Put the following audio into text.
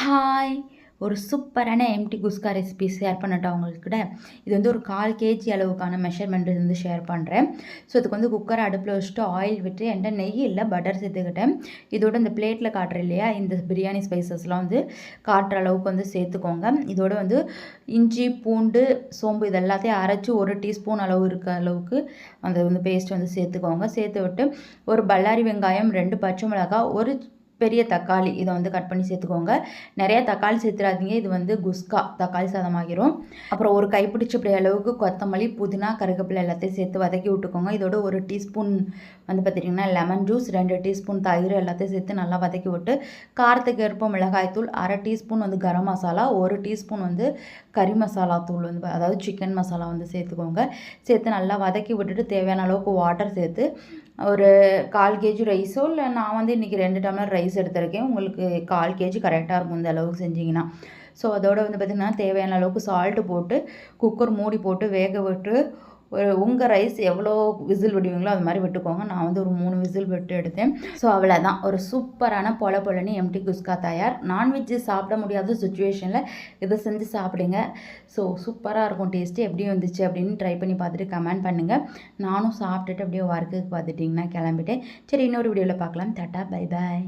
Hi! ஒரு சூப்பரான empty குஸ்கா recipe share பண்ணட்டா உங்கள்கிட்ட. இது வந்து ஒரு 1/4 கேஜி அளவுக்கான மெஷர்மெண்ட் வந்து ஷேர் பண்ணுறேன். ஸோ இதுக்கு வந்து குக்கரை அடுப்பில் வச்சுட்டு ஆயில் விட்டு என்கிட்ட நெய் இல்லை பட்டர் சேர்த்துக்கிட்டேன். இதோட இந்த பிளேட்டில் காட்டுறேன் இல்லையா, இந்த பிரியாணி ஸ்பைசஸ்லாம் வந்து காட்டுற அளவுக்கு வந்து சேர்த்துக்கோங்க. இதோட வந்து இஞ்சி, பூண்டு, சோம்பு இது எல்லாத்தையும் அரைச்சி 1 டீஸ்பூன் அளவு இருக்க அளவுக்கு அந்த வந்து பேஸ்ட் வந்து சேர்த்துக்கோங்க. சேர்த்து விட்டு ஒரு பல்லாரி வெங்காயம், 2 பச்சை மிளகாய், ஒரு பெரிய தக்காளி இதை வந்து கட் பண்ணி சேர்த்துக்கோங்க. நிறையா தக்காளி சேர்த்துறாதீங்க, இது வந்து குஸ்கா தக்காளி சாதமாகிரும். அப்புறம் ஒரு கைப்பிடிச்ச அளவுக்கு கொத்தமல்லி, புதினா, கருவேப்பிலை எல்லாத்தையும் சேர்த்து வதக்கி விட்டுக்கோங்க. இதோட 1 டீஸ்பூன் வந்து பார்த்திங்கன்னா லெமன் ஜூஸ், 2 டீஸ்பூன் தயிர் எல்லாத்தையும் சேர்த்து நல்லா வதக்கி விட்டு காரத்துக்கு ஏற்ப மிளகாய்த்தூள், 1/2 டீஸ்பூன் வந்து கரம் மசாலா, 1 டீஸ்பூன் வந்து கறி மசாலா தூள் வந்து அதாவது சிக்கன் மசாலா வந்து சேர்த்துக்கோங்க. சேர்த்து நல்லா வதக்கி விட்டுட்டு தேவையான அளவுக்கு வாட்டர் சேர்த்து ஒரு 1/4 கேஜி ரைஸோ இல்லை நான் வந்து இன்றைக்கி 2 டம்ளர் ரைஸ் எடுத்திருக்கேன். உங்களுக்கு 1/4 கேஜி கரெக்டாக இருக்கும் இந்த அளவுக்கு செஞ்சிங்கன்னா. ஸோ அதோடு வந்து பார்த்திங்கன்னா தேவையான அளவுக்கு சால்ட்டு போட்டு குக்கர் மூடி போட்டு வேக விட்டு உங்கள் ரைஸ் எவ்வளோ விசில் விடுவீங்களோ அது மாதிரி விட்டுக்கோங்க. நான் வந்து ஒரு 3 விசில் விட்டு எடுத்தேன். ஸோ அவ்வளோதான், ஒரு சூப்பரான பொலன்னு எம்டி குஸ்கா தயார். நான்வெஜ்ஜு சாப்பிட முடியாத சுச்சுவேஷனில் இதை செஞ்சு சாப்பிடுங்க. ஸோ சூப்பராக இருக்கும் டேஸ்ட்டு. எப்படி வந்துச்சு அப்படின்னு ட்ரை பண்ணி பார்த்துட்டு கமெண்ட் பண்ணுங்கள். நானும் சாப்பிட்டுட்டு அப்படியே ஒர்க்குக்கு பார்த்துட்டிங்கன்னா கிளம்பிட்டேன். சரி, இன்னொரு வீடியோவில் பார்க்கலாம். Tata, bye bye.